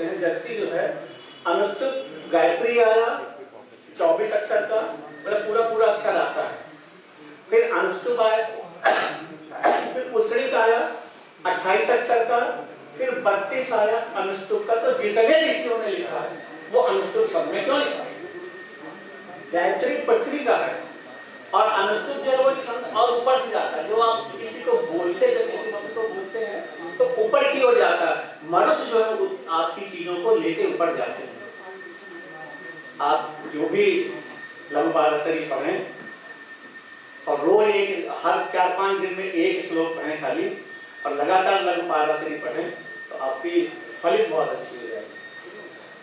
होते हैं। जगती जो है अनुष्टुप गायत्री आया 24 अक्षर का, मतलब पूरा पूरा अक्षर आता है। फिर अनुष्टुप आया, फिर उसरिक आया 28 अक्षर का, फिर 32 आया अनुष्टुप का। तो जितने ऋषियों ने लिखा है वो अनुष्टुप शब्द में क्यों लिखा? गायत्री पृथ्वी का है और अनुष्टुप जो है वो छंद और ऊपर से जाता है। जो आप किसी को बोलते, जब किसी मंत्र को बोलते हैं तो ऊपर की ओर जाता है। मरुत जो है वो आपकी चीजों को लेके ऊपर जाते हैं। आप जो भी लघु पाराशरी पढ़ें और रोज हर 4-5 दिन में एक श्लोक पढ़ें खाली, और लगातार लघु पाराशरी पढ़ें तो आपकी फलित बहुत अच्छी हो जाएगी।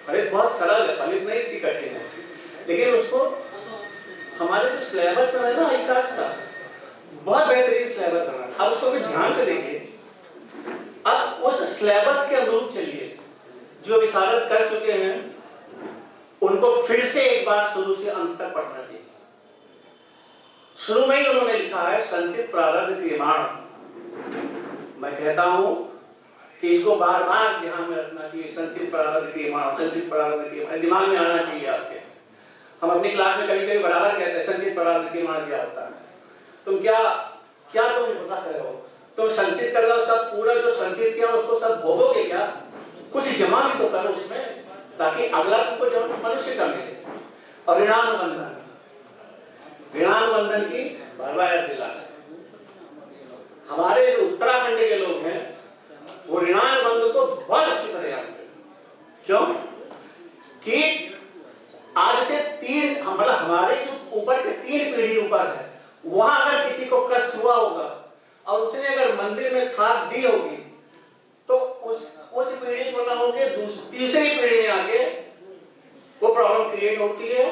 फलित बहुत सरल है, फलित नहीं इतनी कठिन है, लेकिन उसको हमारे जो सिलेबस में है ना ICAS का, बहुत बेहतरीन सिलेबस बना है। अब उसको भी ध्यान से देखिए, अब उस सिलेबस के अनुरूप चलिए। जो विशारद कर चुके हैं उनको फिर से एक बार शुरू से अंत तक पढ़ना चाहिए। शुरू में ही उन्होंने लिखा है संचित प्रारब्ध क्रियमाण। मैं कहता हूं कि इसको बार बार ध्यान में रखना चाहिए। संचित प्रारब्ध क्रियमाण, संचित प्रारब्ध क्रियमाण दिमाग में आना चाहिए आपके। हम अपनी क्लास में कभी कभी बराबर कहते हैं संचित प्रारब्ध क्रियमाण क्या होता है। तुम क्या तुम रख रहे हो? तुम संचित कर रहे हो, सब पूरा जो संचित किया उसको सब भोगोगे क्या? कुछ जमा भी तो करो उसमें, ताकि अगला तुमको जब मनुष्य का मिले। और ऋणानुबंधन, ऋणानुबंधन की बार-बार याद दिलाना। हमारे जो उत्तराखंड के लोग हैं वो ऋणानुबंध को बहुत अच्छी तरह जानते हैं। क्यों? कि आज से 3 मतलब हमारे जो ऊपर के 3 पीढ़ी ऊपर है, वहां अगर किसी को कष्ट हुआ होगा और उसने अगर मंदिर में थाप दी होगी तो उस पीढ़ी को ना होके तीसरी पीढ़ी में आके वो प्रॉब्लम क्रिएट होती है।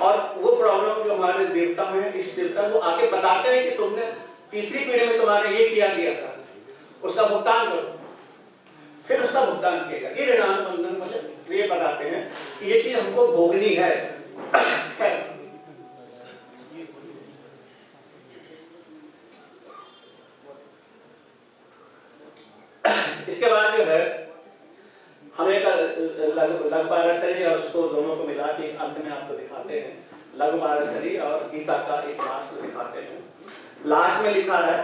और वो प्रॉब्लम जो हमारे देवता हैं, इस देवता को आके बताते हैं कि तुमने तीसरी पीढ़ी में तुम्हारे ये किया गया था, उसका भुगतान करो। फिर उसका भुगतान किएगा। ये ऋणानुबंधन मतलब ये बताते हैं कि ये चीज हमको भोगनी है। इसके बाद जो है हम एक लघु पाराशरी और उसको दोनों को मिला के अंत में आपको दिखाते हैं। लघु पाराशरी और गीता का एक लास्ट में दिखाते हैं। लास्ट में लिखा है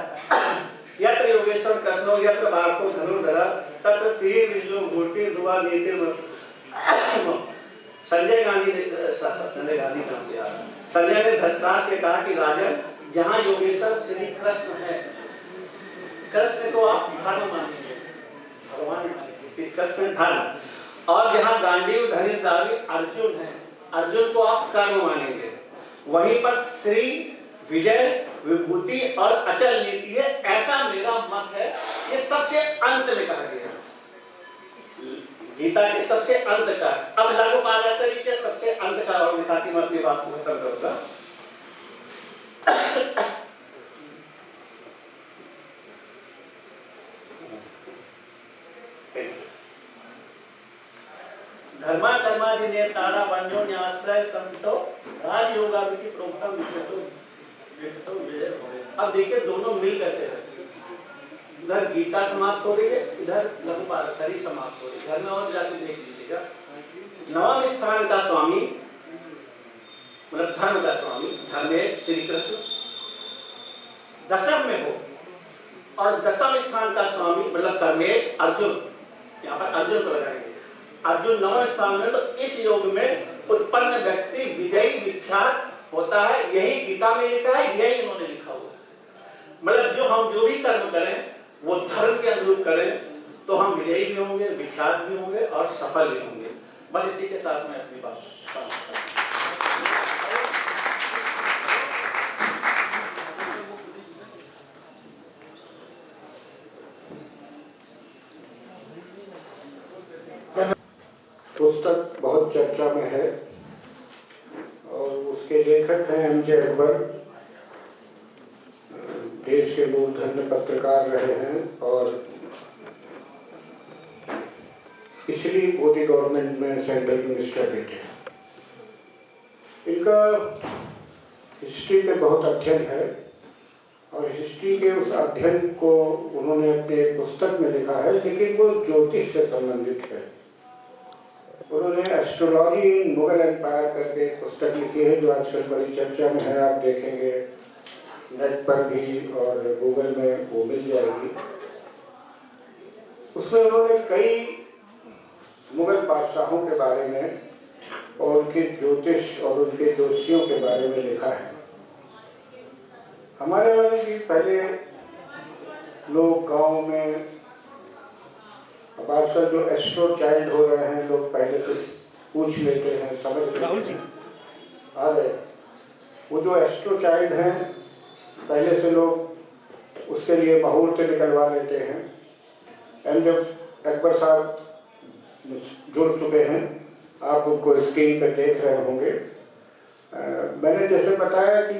यत्र योगेश्वर कृष्णो यत्र बार्थो धनुर्धर तत्र श्री विष्णु मूर्ति ध्रुवा नीति। संजय गांधी कहां से आया? संजय ने धृतराष्ट्र से कहा कि राजन, जहां योगेश्वर श्री कृष्ण है, कृष्ण को आप धर्म मानेंगे, भगवान मानेंगे, श्री कृष्ण धर्म। और जहां गांडीव धनुर्धारी अर्जुन है, अर्जुन को आप कर्म मानेंगे। वहीं पर श्री विजय विभूति और अचल नीति है, ऐसा मेरा मत है। ये सबसे अंत में कहा गया, गीता के सबसे अंत का। अब लघु पाराशरी के सबसे अंत का और दिखाती मैं अपनी बात को खत्म करूंगा। धर्मा कर्मादि नेतारा वन्यो न्यासय संतो राजयोगा विधि प्रोक्तम विषयतो विषयतो विजय। अब देखिए दोनों मिल कैसे हैं। उधर गीता समाप्त हो रही है, इधर लघु पाराशरी समाप्त हो रही है। घर में और जाके देख लीजिएगा। 9वें स्थान का स्वामी मतलब धर्म का स्वामी धर्मेश श्री कृष्ण 10th में हो, और 10th स्थान का स्वामी मतलब कर्मेश अर्जुन, यहाँ पर अर्जुन को लगाएंगे। अर्जुन 9वें स्थान में, तो इस योग में उत्पन्न व्यक्ति विजयी विख्यात होता है। यही गीता में लिखा है, यही इन्होंने लिखा हुआ है। मतलब जो भी कर्म करें वो धर्म के अनुरूप करें तो हम विजयी भी होंगे, विख्यात भी होंगे और सफल भी होंगे। बस इसी के साथ मैं अपनी बात पुस्तक बहुत चर्चा में है और उसके लेखक हैं MJ अकबर। देश के मूर्धन्य पत्रकार रहे हैं और पिछली मोदी गवर्नमेंट में सेंट्रल मिनिस्टर भी थे। इनका हिस्ट्री पे बहुत अध्ययन है और हिस्ट्री के उस अध्ययन को उन्होंने अपनी एक पुस्तक में लिखा है, लेकिन वो ज्योतिष से संबंधित है। उन्होंने एस्ट्रोलॉजी इन मुगल एम्पायर करके एक पुस्तक लिखी है, जो आजकल बड़ी चर्चा में है। आप देखेंगे नेट पर भी और गूगल में वो मिल जाएगी। उसमें उन्होंने कई मुगल बादशाहों के बारे में और उनके ज्योतिष और उनके ज्योतिषियों के बारे में लिखा है। हमारे वाले भी पहले लोग गांव में, अब आजकल जो एस्ट्रो चाइल्ड हो रहे हैं, लोग पहले से पूछ लेते हैं, समझ लेते हैं, आ गए। वो जो एस्ट्रो चाइल्ड हैं, पहले से लोग उसके लिए मुहूर्त निकलवा लेते हैं। एंड जब अकबर साहब जुड़ चुके हैं, आप उनको स्क्रीन पर देख रहे होंगे। मैंने जैसे बताया कि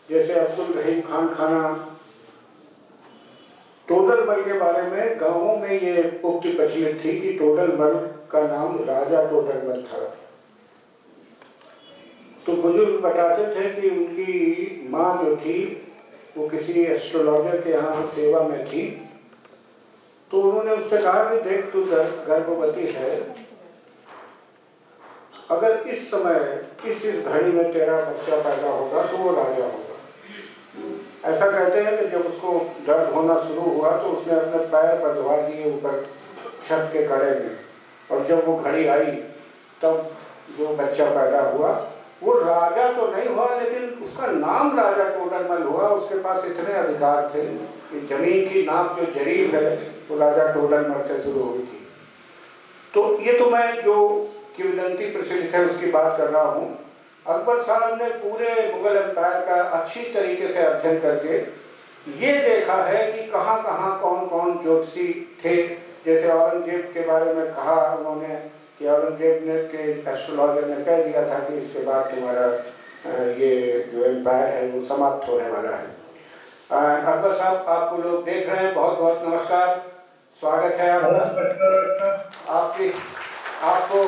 जैसे अब्दुल रहीम खान खाना टोडरमल के बारे में गांवों में ये उक्ति प्रचलित थी कि टोडरमल का नाम राजा टोडरमल था। तो बुजुर्ग बताते थे कि उनकी माँ जो थी वो किसी एस्ट्रोलॉजर के यहाँ सेवा में थी। तो उन्होंने उससे कहा कि देख, तू गर्भवती है, अगर इस समय इस घड़ी में तेरा बच्चा पैदा होगा तो वो राजा होगा। ऐसा कहते हैं कि जब उसको दर्द होना शुरू हुआ तो उसने अपने पैर बंधवा लिए ऊपर छत के कड़े में, और जब वो घड़ी आई तब जो बच्चा पैदा हुआ वो राजा तो नहीं हुआ, लेकिन उसका नाम राजा टोडरमल हुआ। उसके पास इतने अधिकार थे कि जमीन की नाप जो जरीब है वो राजा टोडरमल से शुरू हुई थी। तो ये तो मैं जो किंवदंती प्रचलित है उसकी बात कर रहा हूँ। अकबर साहब ने पूरे मुगल एम्पायर का अच्छी तरीके से अध्ययन करके ये देखा है कि कहाँ कहाँ कौन कौन ज्योतिषी थे। जैसे औरंगजेब के बारे में कहा उन्होंने कि औरंगजेब ने के एस्ट्रोलॉजर ने कह दिया था कि इसके बाद तुम्हारा ये जो एम्पायर है वो समाप्त होने वाला है। अकबर साहब, आपको लोग देख रहे हैं, बहुत बहुत नमस्कार, स्वागत है आपका। आपको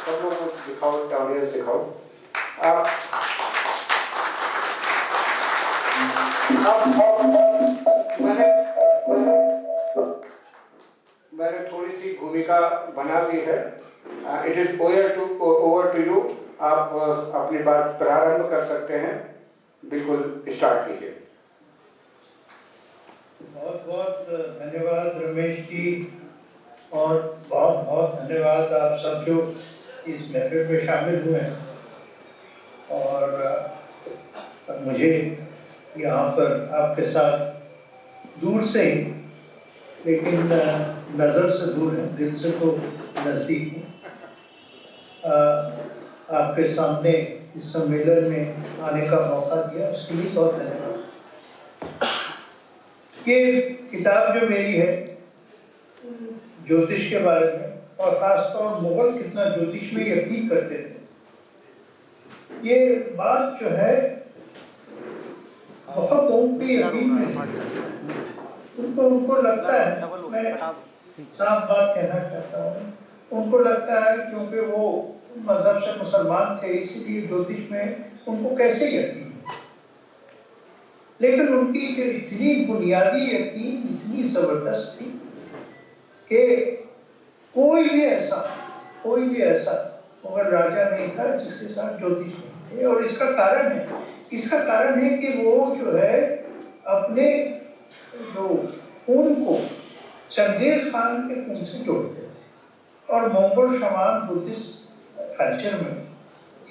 सब लोग दिखाओ, ऑडियंस दिखाओ। मैंने थोड़ी सी भूमिका बना दी है। It is over to you. आप अपनी बात प्रारंभ कर सकते हैं, बिल्कुल स्टार्ट कीजिए। बहुत बहुत धन्यवाद रमेश जी, और बहुत बहुत धन्यवाद आप सब जो इस महफिल में शामिल हुए हैं। और मुझे यहाँ पर आपके साथ दूर से ही, लेकिन नज़र से दूर है, दिल से तो नज़दीक हूँ, आपके सामने इस सम्मेलन में आने का मौका दिया, उसके लिए बहुत धन्यवाद। ये किताब जो मेरी है ज्योतिष के बारे में, और ख़ासतौर मुगल कितना ज्योतिष में यकीन करते थे, ये बात जो है बहुत लोगों की यकीन नहीं। उनको लगता है, मैं साफ बात कहना चाहता हूँ, उनको लगता है क्योंकि वो मजहब से मुसलमान थे इसीलिए ज्योतिष में उनको कैसे यकीन है। लेकिन उनकी इतनी बुनियादी यकीन इतनी जबरदस्त थी कि कोई भी ऐसा मगर राजा नहीं था जिसके साथ ज्योतिष नहीं थे। और इसका कारण है कि वो जो है अपने जो खून को चंगेज खान के खून से जोड़ते थे। और मंगोल शमान बुद्धिस्ट कल्चर में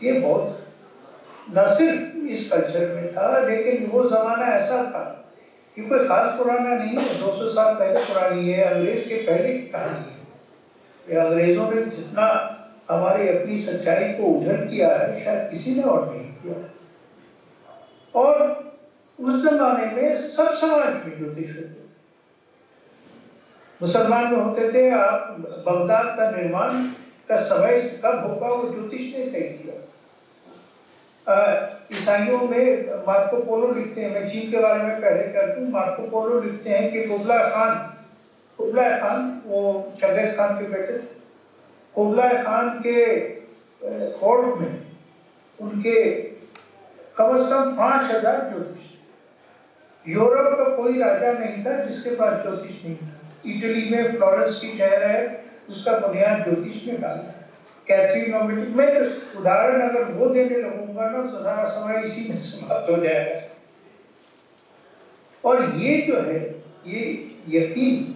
ये बहुत न सिर्फ इस कल्चर में था, लेकिन वो ज़माना ऐसा था कि कोई खास पुराना नहीं है, 200 साल पहले पुरानी है, अंग्रेज के पहले की कहानी है। ये अंग्रेज़ों ने जितना हमारी अपनी सच्चाई को उजागर किया है शायद किसी ने और नहीं किया। और उस जमाने में सब समाज में ज्योतिष होते थे। मुसलमान में होते थे। आप बगदाद का निर्माण का समय कब होगा वो ज्योतिष ने तय किया। ईसाइयों में मार्को पोलो लिखते हैं, मैं चीन के बारे में पहले कर दूं, मार्को पोलो लिखते हैं कि कुबलाई खान वो चंगेज खान के बेटे थे। कुबलाई खान के कोर्ट में उनके कम से कम 5000 ज्योतिष। यूरोप का कोई राजा नहीं था जिसके पास ज्योतिष नहीं था। इटली में फ्लोरेंस की शहर है, उसका बुनियाद ज्योतिष में डाला है। कैथरीन नॉमिनेट, मैं उदाहरण अगर वो देने लगूंगा ना तो सारा समय इसी में समाप्त हो जाएगा। और ये जो है, ये यकीन,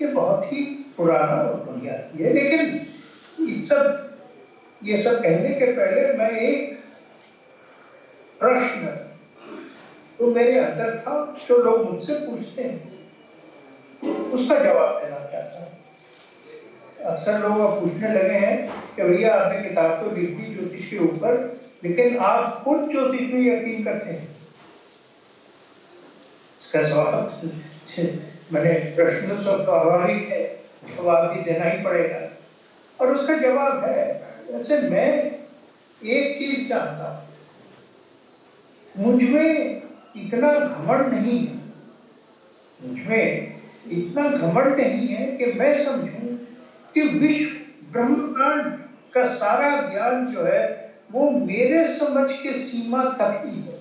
ये बहुत ही पुराना और बुनियादी है। लेकिन ये सब कहने के पहले मैं एक प्रश्न तो मेरे अंदर था, जो लोग मुझसे पूछते हैं, उसका जवाब देना चाहता हूँ। अक्सर लोग अब पूछने लगे हैं कि भैया आपने किताब तो लिख दी ज्योतिष के ऊपर, लेकिन आप खुद ज्योतिष में यकीन करते हैं? इसका जवाब मैंने प्रश्न तो स्वाभाविक है, जवाब भी देना ही पड़ेगा। और उसका जवाब है, अच्छा मैं एक चीज जानता हूँ, मुझमें इतना घमंड नहीं है, मुझमें इतना घमंड नहीं है कि मैं समझूं कि विश्व ब्रह्मांड का सारा ज्ञान जो है वो मेरे समझ के सीमा तक ही है।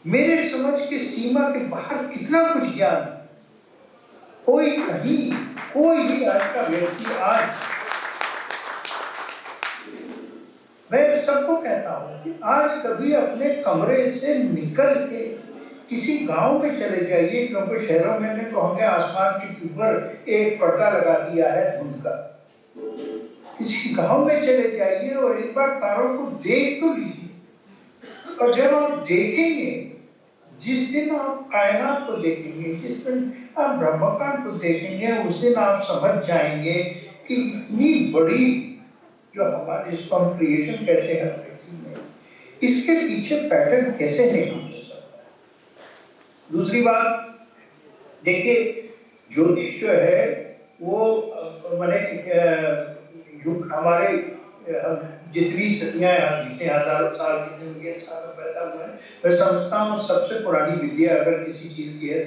मेरे समझ के सीमा के बाहर कितना कुछ ज्ञान है। कोई कहीं, कोई भी आज का व्यक्ति, आज मैं सबको कहता हूं कि आज कभी अपने कमरे से निकल के किसी गांव में चले जाइए, क्योंकि शहरों में तो हमने आसमान के ऊपर एक पर्दा लगा दिया है धुंध का। किसी गांव में चले जाइए और एक बार तारों को देख तो लीजिए। और जब आप देखेंगे, जिस दिन आप कायनात को देखेंगे, जिस दिन आप ब्रह्मांड को देखेंगे, उस दिन आप समझ जाएंगे कि इतनी बड़ी जो हमारे, जिसको हम क्रिएशन कहते हैं पृथ्वी में, इसके पीछे पैटर्न कैसे नहीं हो सकता। दूसरी बात देखिए, ज्योतिष जो है वो मैंने हमारे जितनी सदियां जितने हजारों साल, कितने मिलियन साल में पैदा हुए हैं, मैं समझता हूँ सबसे पुरानी विद्या अगर किसी चीज की है।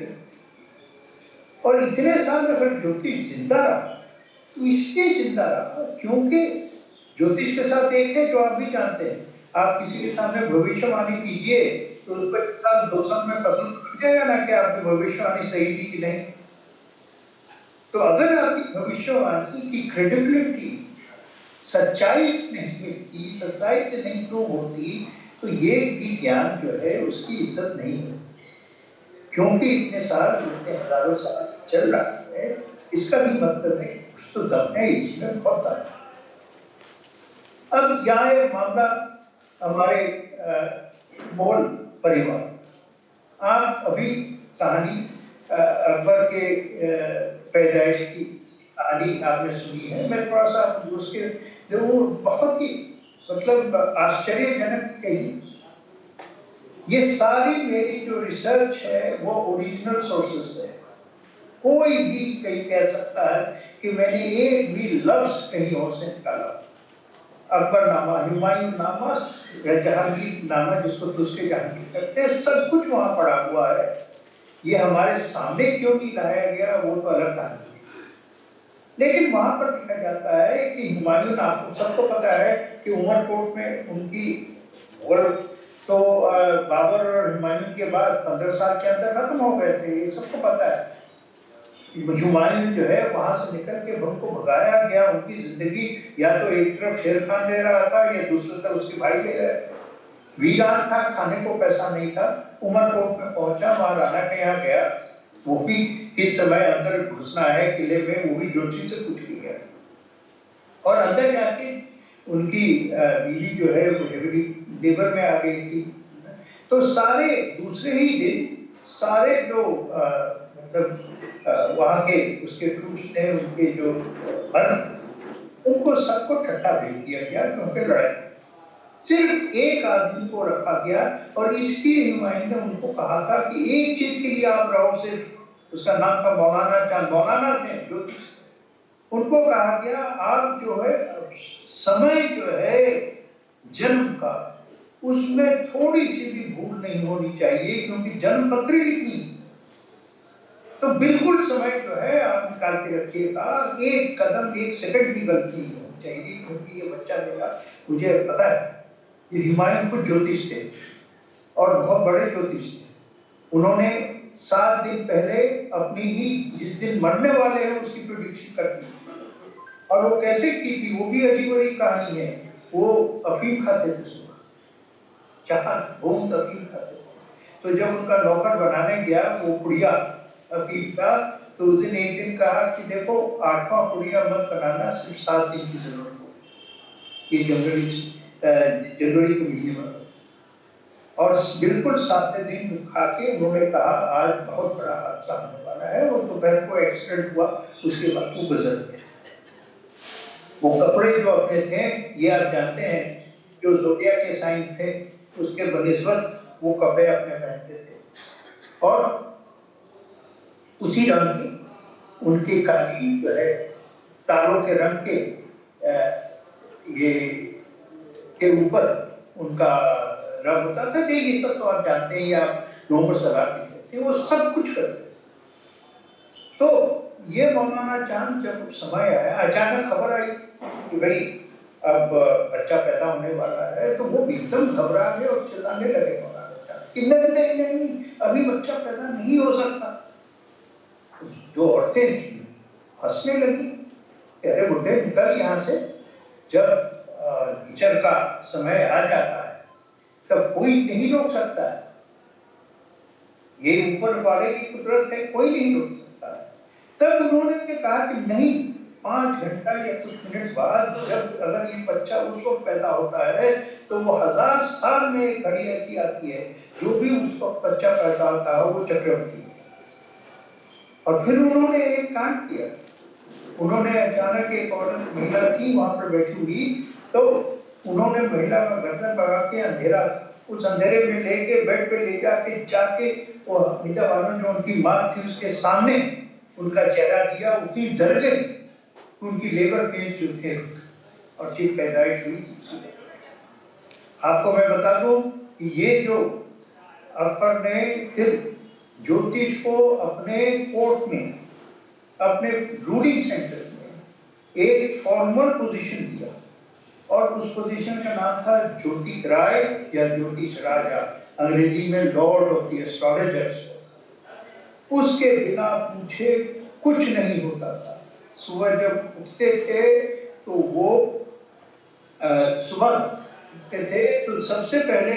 और इतने साल अगर ज्योतिष जिंदा रहा तो इसलिए जिंदा रहा क्योंकि ज्योतिष के साथ एक है जो आप भी जानते हैं, आप किसी के सामने भविष्यवाणी कीजिए तो उस पर 2 साल में पता लग जाएगा ना कि आपकी भविष्यवाणी सही थी कि नहीं। तो अगर आपकी भविष्यवाणी की क्रेडिबिलिटी सच्चाई से नहीं मिलती, सच्चाई से नहीं प्रूव होती, तो ये भी ज्ञान जो है उसकी इज्जत नहीं होती। क्योंकि इतने साल, इतने हजारों साल चल रहा है, इसका भी मतलब है कुछ तो दम है इसमें, बहुत दम है। अब यहाँ एक मामला हमारे मुगल परिवार। आप अभी कहानी अकबर के पैदाइश की कहानी आपने सुनी है। मैं थोड़ा सा उसके वो बहुत ही मतलब आश्चर्यजनक कही। ये सारी मेरी जो रिसर्च है वो ओरिजिनल सोर्सेस है। कोई भी कहीं कह सकता है कि मैंने एक भी लफ्ज कहीं और से निकाला। अकबरनामा, हुमायूं नामा या जहांगीर नामा, जिसको तुझके जहांगीर करते हैं, सब कुछ वहां पड़ा हुआ है। ये हमारे सामने क्यों नहीं लाया गया वो तो अलग कहानी है। लेकिन वहां पर लिखा जाता है कि हुमायूं, आपको सबको पता है कि उमरकोट में उनकी मुगल तो बाबर और हुमायूं के बाद 15 साल के अंदर खत्म हो गए थे, ये सबको पता है। हुमायूं जो है वहां से निकल के उनको भगाया गया। उनकी जिंदगी या तो एक तरफ शेर खान ले रहा था या दूसरी तरफ उसके भाई ले रहे थे। वीरान था, खाने को पैसा नहीं था। उमरकोट में पहुंचा, वहां राणा के यहाँ गया। वो भी किस समय अंदर घुसना है किले में, वो भी जोशी से पूछ लिया। और अंदर जाके उनकी बीवी जो है वो हेवी लेबर में आ गई थी। तो सारे दूसरे ही दिन सारे जो मतलब वहाँ के उसके ट्रूप्स थे, उनके जो मर्द, उनको सबको ठट्टा भेज दिया गया क्योंकि लड़ाई। सिर्फ एक आदमी को रखा गया और इसलिए हुमायूं ने उनको कहा था कि एक चीज के लिए आप रहो, सिर्फ उसका नाम था मौलाना चांद। मौलाना थे ज्योतिष। उनको कहा गया आप जो है समय जो है जन्म का, उसमें थोड़ी सी भी भूल नहीं होनी चाहिए, क्योंकि जन्म पत्री लिखनी तो बिल्कुल समय जो है आप निकाल के रखिएगा। एक कदम, एक सेकंड भी गलती नहीं होनी चाहिए, क्योंकि ये बच्चा मेरा, मुझे पता है ये हुमायूं खुद ज्योतिष थे और बहुत बड़े ज्योतिष थे। उन्होंने 7 दिन पहले अपनी ही जिस दिन मरने वाले हैं उसकी प्रेडिक्शन कर दी। और वो कैसे की थी वो भी अजीबोगरीब कहानी है। वो अफीम खाते थे, सुबह चार घूम अफीम खाते थे। तो जब उनका नौकर बनाने गया वो पुड़िया अफीम का, तो उस दिन एक दिन कहा कि देखो 8वां पुड़िया मत बनाना, सिर्फ 7 दिन की जरूरत होगी, ये जनवरी के महीने में। और बिल्कुल 7वें दिन खा के उन्होंने कहा आज बहुत बड़ा हादसा होने वाला है। और दोपहर को एक्सीडेंट हुआ, उसके बाद वो गुजर गए। वो कपड़े जो अपने थे, ये आप जानते हैं, जो ज़ोडिया के साइन थे उसके बनिस्बत वो कपड़े अपने पहनते थे। और उसी रंग की उनकी कालीन जो है तारों के रंग के ये के ऊपर उनका रंग होता था कि ये सब तो आप जानते हैं, आप नवंबर सलाह थे, वो सब कुछ करते थे। तो ये मौलाना चांद जब समय आया, अचानक खबर आई कि भाई अब बच्चा पैदा होने वाला है, तो वो एकदम घबरा गए और चिल्लाने लगे मौलाना चांद कि नहीं नहीं नहीं, अभी बच्चा पैदा नहीं हो सकता। जो औरतें थी हंसने लगी, अरे बुढ़े निकल यहाँ से, जब टीचर का समय आ जाता है तब कोई नहीं रोक सकता है, ये ऊपर वाले की कुदरत है, कोई नहीं रोक सकता है। तब उन्होंने कहा कि नहीं, 5 घंटा या कुछ मिनट बाद जब अगर ये बच्चा उस वक्त पैदा होता है तो वो 1000 साल में एक घड़ी ऐसी आती है, जो भी उस वक्त बच्चा पैदा होता है वो चक्रवर्ती है। और फिर उन्होंने एक कांड किया, उन्होंने अचानक एक औरत महिला थी वहां पर बैठी हुई, तो उन्होंने महिला का गर्दन लगा के, अंधेरा था, उस अंधेरे में लेके बेड पे ले जाके वो हमीदा बानो जो उनकी माँ थी उसके सामने उनका चेहरा दिया। उतनी डर गई, उनकी लेबर पेन जो थे और चीज पैदाइश हुई। आपको मैं बता दूं कि ये जो अकबर ने फिर ज्योतिष को अपने कोर्ट में, अपने रूलिंग सेंटर में एक फॉर्मल पोजीशन दिया, और उस पोजीशन का नाम था ज्योतिष राय या ज्योतिष राजा, अंग्रेजी में लॉर्ड ऑफ द एस्ट्रोलॉजर्स। उसके बिना पूछे कुछ नहीं होता था। सुबह जब उठते थे तो वो सुबह उठते थे तो सबसे पहले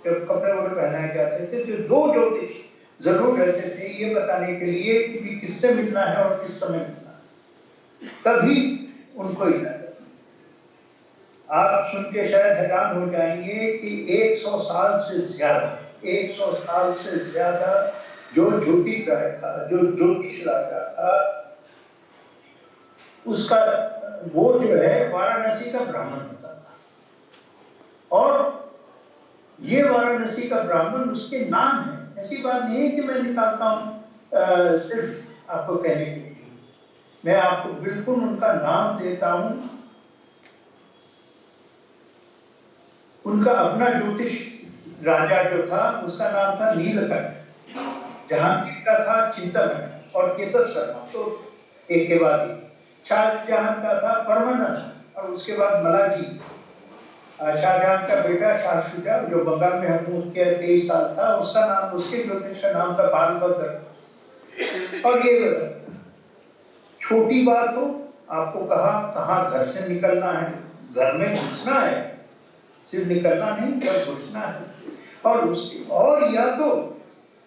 जब कपड़े वगैरह पहनाए जाते थे तो 2 ज्योतिष जरूर रहते थे ये बताने के लिए कि किससे मिलना है और किस समय मिलना है, तभी उनको इलाज। आप सुन के शायद हैरान हो जाएंगे कि 100 साल से ज्यादा जो ज्योतिष राय था, जो ज्योतिष राजा था, उसका वो जो है वाराणसी का ब्राह्मण होता था। और ये वाराणसी का ब्राह्मण उसके नाम है, ऐसी बात नहीं है कि मैं निकालता हूँ सिर्फ आपको कहने के लिए, मैं आपको बिल्कुल उनका नाम देता हूँ। उनका अपना ज्योतिष राजा जो था उसका नाम था नीलकंठ, जहांगीर का था चिंतन और केशव शर्मा, तो एक के बाद एक। शाहजहां का था परमानंद और उसके बाद मलाजी। शाहजहां का बेटा शाह शुजा जो बंगाल में हुकूमत किया 23 साल था, उसका नाम, उसके ज्योतिष का नाम था बालभद्र। और ये छोटी बात हो, आपको कहा कहाँ घर से निकलना है, घर में घुसना है, सिर्फ निकलना नहीं, घर घुसना है। और उसके और या तो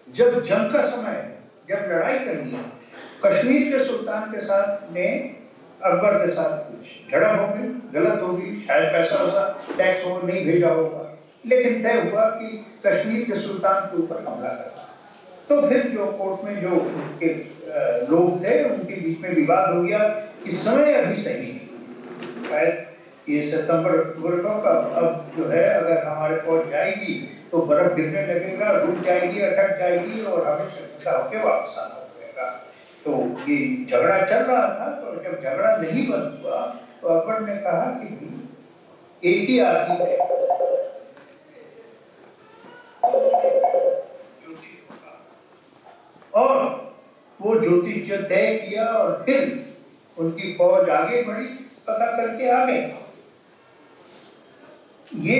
जब जंग का समय है, जब लड़ाई करनी है, कश्मीर के सुल्तान के साथ ने अकबर के साथ कुछ झड़प हो गई, गलत होगी, शायद पैसा होगा, टैक्स हो नहीं भेजा होगा, लेकिन तय हुआ कि कश्मीर के सुल्तान के ऊपर हमला करना। तो फिर जो कोर्ट में जो उनके लोग थे उनके बीच में विवाद हो गया कि समय अभी सही नहीं, शायद ये सितंबर अक्टूबर का अब जो है अगर हमारे फौज जाएगी तो बर्फ गिरने लगेगा, रुक जाएगी, अटक जाएगी और हमें शर्मिंदा होकर वापस आना पड़ेगा। तो ये झगड़ा चल रहा था। तो जब झगड़ा नहीं बंद हुआ तो अकबर ने कहा कि एक ही आदमी है, और वो ज्योतिष जो तय किया और फिर उनकी फौज आगे बढ़ी, पता करके आ गए। ये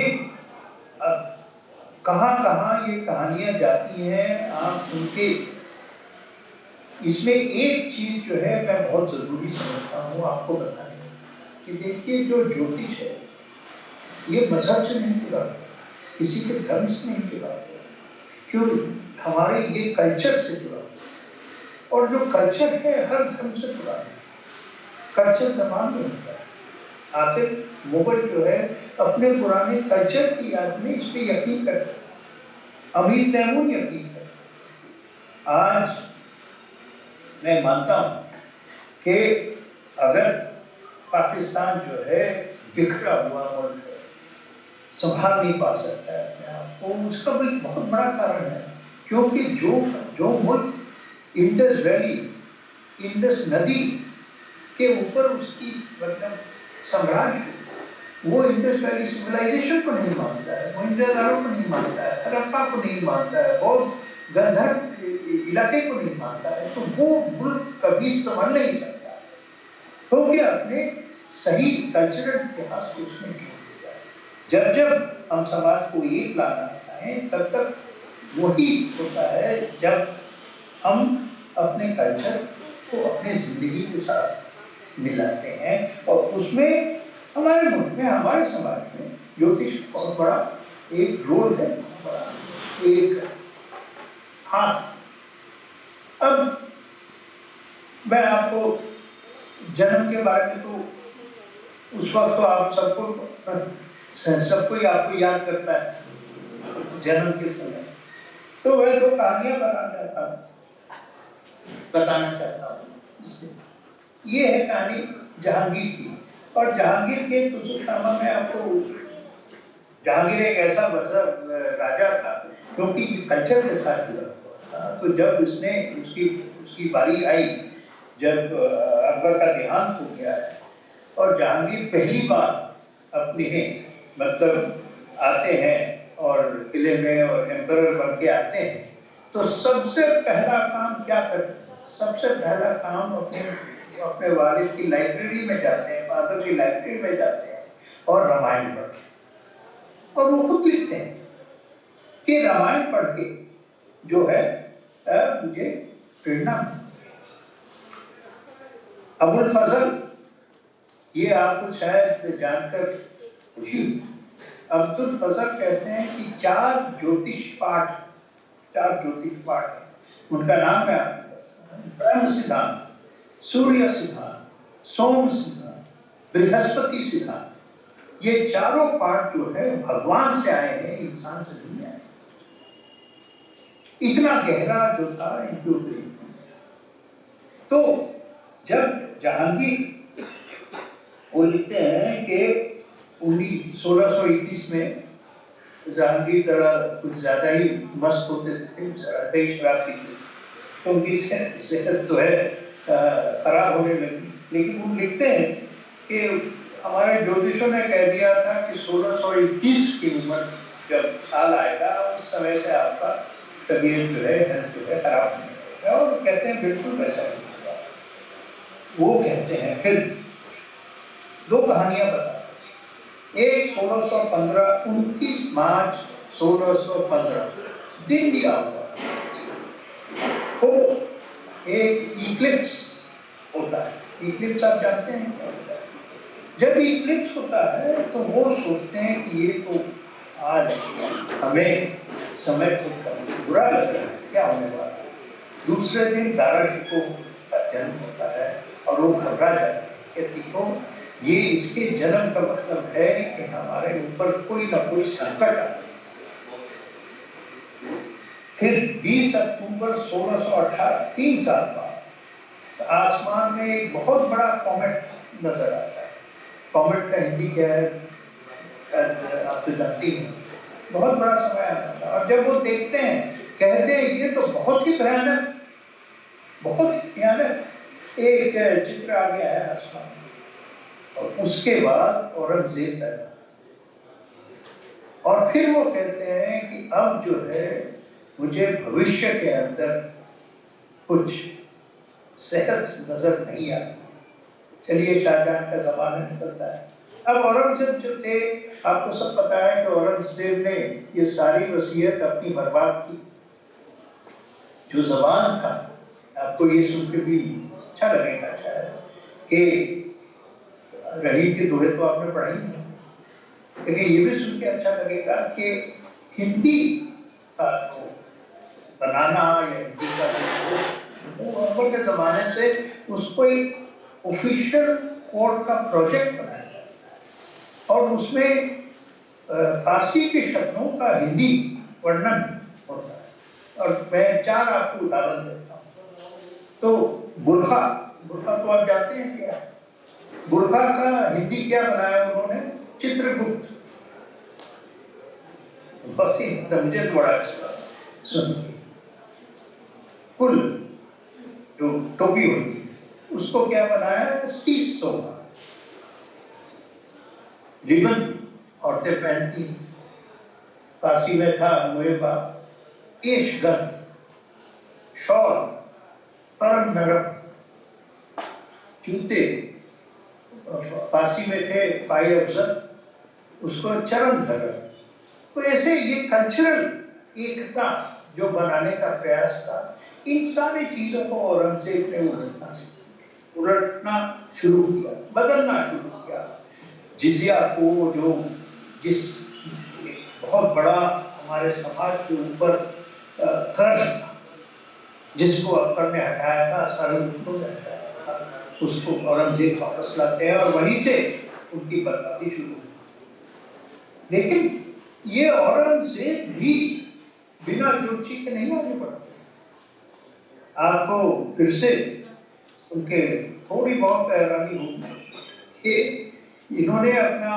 कहाँ ये कहानियां जाती हैं आप सुन के। इसमें एक चीज जो है मैं बहुत जरूरी समझता हूँ आपको बताने, कि देखिए जो ज्योतिष है ये मजहब से नहीं जुड़ा, किसी के धर्म से नहीं जुड़ा, क्यों हमारे ये कल्चर से जुड़ा, और जो कल्चर है हर धर्म से जुड़ा है। कल्चर जबान में होता है। आखिर मुगल जो है अपने पुराने कल्चर की याद में इस पे यकीन करते हैं, अमीर तैमूर यकीन करते हैं। आज मैं मानता हूँ कि अगर पाकिस्तान जो है बिखरा हुआ मुल्क है, संभाल नहीं पा सकता है अपने आप को, उसका भी बहुत बड़ा कारण है, क्योंकि जो मुल्क इंडस वैली, इंडस नदी के ऊपर उसकी मतलब साम्राज्य, वो इंडस वैली सिविलाइजेशन को नहीं मानता है, मोहनजोदारो को नहीं मानता है, हड़प्पा को नहीं मानता है, बहुत गंधर्व इलाके को नहीं मानता है, तो वो मुल्क कभी संभल नहीं सकता, क्योंकि अपने सही कल्चरल इतिहास को उसमें जोड़ दिया है। जब हम समाज को एक लाना चाहें तब तक वही होता है जब हम अपने कल्चर को अपने जिंदगी के साथ मिलाते हैं, और उसमें हमारे मुल्क में, हमारे समाज में ज्योतिष बहुत बड़ा एक रोल है, बहुत बड़ा एक हाथ। अब मैं आपको जन्म के बारे में तो उस वक्त तो आप सबको ही आपको याद करता है जन्म के समय, तो वह दो कहानियां बताना चाहता हूँ। ये है कहानी जहांगीर की, और जहांगीर के तुलसीनामा में आपको, जहांगीर एक ऐसा राजा था क्योंकि कल्चर के साथ जुड़ा हुआ था, तो जब उसने उसकी बारी आई, जब अकबर का देहांत हो गया है और जहांगीर पहली बार अपने मतलब आते हैं और किले में और एम्परर बन के आते हैं, तो सबसे पहला काम क्या करते हैं? सबसे पहला काम अपने वालिद की लाइब्रेरी में जाते हैं, फादर की लाइब्रेरी में जाते हैं और रामायण पढ़ते हैं, और वो खुद लिखते हैं कि रामायण पढ़ के जो है मुझे प्रेरणा मिलती है। अबुल फजल, ये आपको शायद जानकर खुशी हुई, अब्दुल फजल कहते हैं कि 4 ज्योतिष पाठ है, उनका नाम है ब्रह्म सिद्धांत, सूर्य सिद्धांत, सोम सिद्धांत, बृहस्पति सिद्धांत, ये चारों पाठ जो है भगवान से आए हैं, इंसान से नहीं आए। इतना गहरा जो था इनके ऊपर। तो जब जहांगीर वो लिखते हैं कि 1621 में जहांगीर जरा कुछ ज्यादा ही मस्त होते थे, ज्यादा ही शराब पीते, तो उनकी सेहत तो है खराब होने लगी, लेकिन वो लिखते हैं कि हमारे ज्योतिषों ने कह दिया था कि 1621 की उम्र जब साल आएगा उस समय से आपका तबीयत जो है, हेल्थ जो है खराब होने लगेगा, और कहते हैं बिल्कुल वैसा ही होगा। वो कहते हैं, फिर 2 कहानियां बताते हैं। एक 1615, 29 मार्च 1615 दिन दिया हुआ तो एक इक्लिप्स होता है। इक्लिप्स आप जानते हैं क्या होता है? जब इक्लिप्स होता है तो वो सोचते हैं कि ये तो आज हमें समय को बुरा लग रहा है, क्या होने वाला है। दूसरे दिन दारा जी को जन्म होता है और वो घबरा जाते हैं कि देखो ये इसके जन्म का मतलब है कि हमारे ऊपर कोई ना कोई संकट आ। फिर 20 अक्टूबर 1618, 3 साल बाद आसमान में एक बहुत बड़ा कॉमेट नजर आता है। कॉमेट का हिंदी क्या है आप तो जानती हैं, बहुत बड़ा समय आता था, और जब वो देखते हैं कहते हैं ये तो बहुत ही भयानक एक चित्र आ गया है आसमान में। और उसके बाद औरंगजेब पैदा, और फिर वो कहते हैं कि अब जो है मुझे भविष्य के अंदर कुछ सेहत नजर नहीं आती। चलिए शाहजहां का जमाना निकलता है। अब औरंगजेब जो थे, आपको सब पता है कि औरंगजेब ने ये सारी वसीयत अपनी बर्बाद की। जो जबान था, आपको ये सुन के भी अच्छा लगेगा शायद, कि रहीम के दोहे तो आपने पढ़े ही नहीं, लेकिन ये भी सुन के अच्छा लगेगा कि हिंदी का जो बनाना या हिंदी का जो वो अकबर के ज़माने से उसको एक ऑफिशियल कोर्ट का प्रोजेक्ट बनाया जाता है और उसमें फारसी के शब्दों का हिंदी वर्णन होता है। और मैं 4 आपको उदाहरण देता हूँ। तो बुरखा, बुरखा तो आप जानते हैं क्या है? बुरखा का हिंदी क्या बनाया उन्होंने? चित्रगुप्त। बहुत ही मुझे तो बड़ा अच्छा लगा सुन के। कुल जो टोपी होती है उसको क्या बनाया? सीस सोना। रिबन औरतें पहनती, फारसी में था मुएबा, केशगन, शॉल, परम नरम, जूते फारसी में थे पाई अफजल, उसको चरण धरम। तो ऐसे ये कल्चरल एकता जो बनाने का प्रयास था, इन सारी चीजों को औरंगजेब ने उलटना शुरू किया, बदलना शुरू किया। जिजिया को जो जिस बहुत बड़ा हमारे समाज के ऊपर कर्ज था, जिसको अकबर ने हटाया था, सारे उनको ने हटाया था, उसको औरंगजेब वापस लाते हैं और वहीं से उनकी बर्बादी शुरू होती। लेकिन ये औरंगजेब भी बिना जोची के नहीं आगे बढ़ते। आपको फिर से उनके थोड़ी बहुत हैरानी होगी कि इन्होंने अपना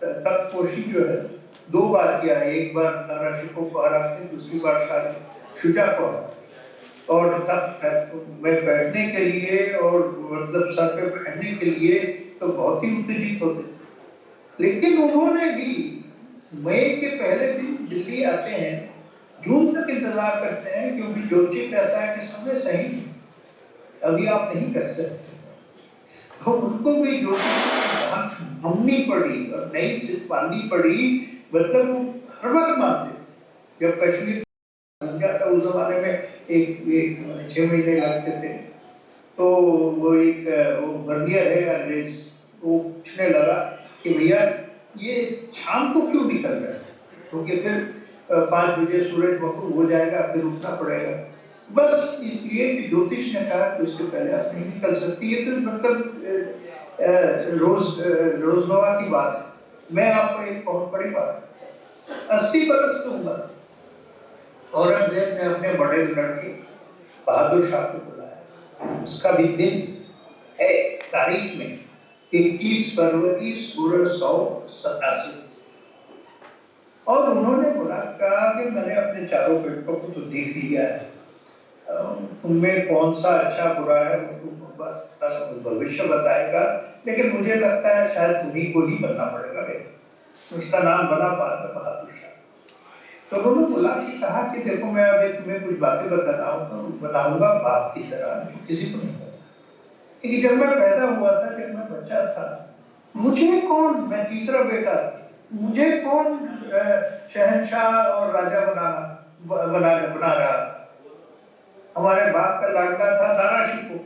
तख्तपोशी जो है 2 बार किया है। एक बार दारा शिकोह को हरा के, दूसरी बार शाह शुजा को हरा के। और तख्त में बैठने के लिए और मतलब सर पे बैठने के लिए तो बहुत ही उत्तेजित होते थे। लेकिन उन्होंने भी मई के पहले दिन दिल्ली आते हैं, जून तक इंतजार करते हैं, क्योंकि जोशी कहता है कि समय सही नहीं, अभी आप नहीं कर सकते। तो उनको भी जोशी हमनी पड़ी और नई पालनी पड़ी, मतलब वो हर वक्त मानते थे। जब कश्मीर बन गया था उस जमाने में एक 6 महीने लगते थे, तो वो एक वो बर्नियर है अंग्रेज, वो पूछने लगा कि भैया ये शाम को क्यों निकल रहा है, क्योंकि फिर 5 बजे सूरज मकरूब हो जाएगा, फिर उठना पड़ेगा। बस इसलिए कि ज्योतिष ने कहा कि उसके पहले आप नहीं निकल सकती है। तो मतलब रोजमर्रा की बात है। मैं आपको एक बहुत बड़ी बात, 80 बरस की उम्र औरंगजेब ने अपने बड़े लड़के बहादुर शाह को बुलाया। उसका भी दिन है तारीख में 21 फरवरी 1687। और उन्होंने बोला, कहा कि मैंने अपने चारों बेटों को तो देख लिया है, तुममें कौन सा अच्छा बुरा है वो भविष्य बताएगा, लेकिन मुझे लगता है शायद तुम्ही को ही बनना पड़ेगा। उसका नाम बना बहादुर शाह। तो उन्होंने बोला कि कहा कि देखो मैं अभी तुम्हें कुछ बातें बताऊंगा बाप की तरह, जो किसी को नहीं पता। कि जब मैं पैदा हुआ था, जब मैं बच्चा था, मुझे कौन, मैं तीसरा बेटा था, मुझे कौन शहंशाह और राजा बना रहा था। हमारे बाप का लाडला था दारा शिकोह,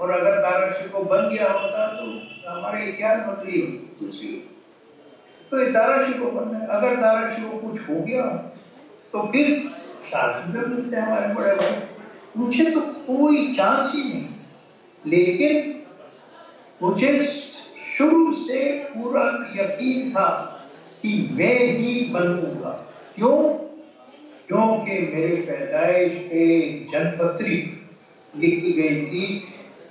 और अगर दारा शिकोह बन गया होता तो हमारे इतिहास बदली होती दूसरी। तो दारा शिकोह बनना है, अगर दारा शिकोह कुछ हो गया तो फिर शासन में मिलते हैं हमारे बड़े भाई। मुझे तो कोई चांस ही नहीं, लेकिन मुझे शुरू से पूरा यकीन था कि मैं ही बनूंगा। क्यों? क्योंकि मेरी पैदाइश पे जनपत्री लिखी गई थी,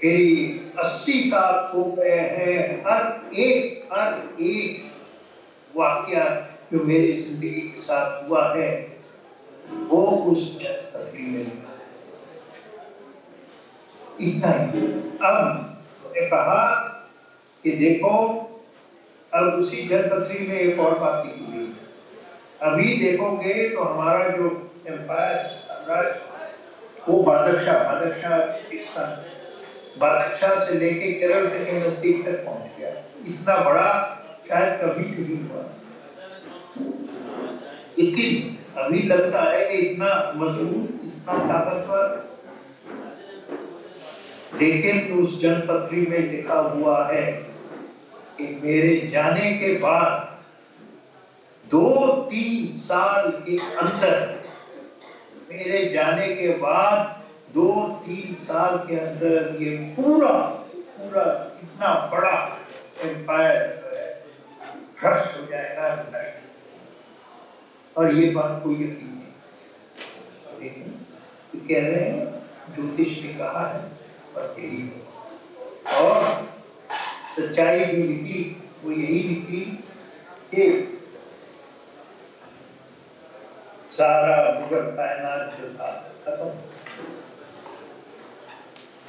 मेरी 80 साल हो गए हैं, हर एक वाकया जो मेरी जिंदगी के साथ हुआ है वो उस जनपत्री में लिखा है। इतना ही। अब मैंने कहा कि देखो, अब उसी जनपत्री में एक और बात लिखी हुई है। अभी देखोगे तो हमारा जो एम्पायर वो बादशाह से लेके केरल तक के नजदीक तक पहुंच गया। इतना बड़ा शायद कभी नहीं हुआ, लेकिन अभी लगता है कि इतना मजबूत, इतना ताकतवर। लेकिन उस जनपत्री में लिखा हुआ है कि मेरे जाने के बाद 2-3 साल के अंदर, मेरे जाने के बाद 2-3 साल के अंदर ये पूरा पूरा इतना बड़ा एम्पायर जो है भ्रष्ट हो जाएगा, नष्ट। और ये बात को यकीन नहीं, लेकिन तो कह रहे हैं ज्योतिष ने कहा है और यही है। और सच्चाई जो निकली वो यही निकली कि सारा मुगल कायनात जो था खत्म।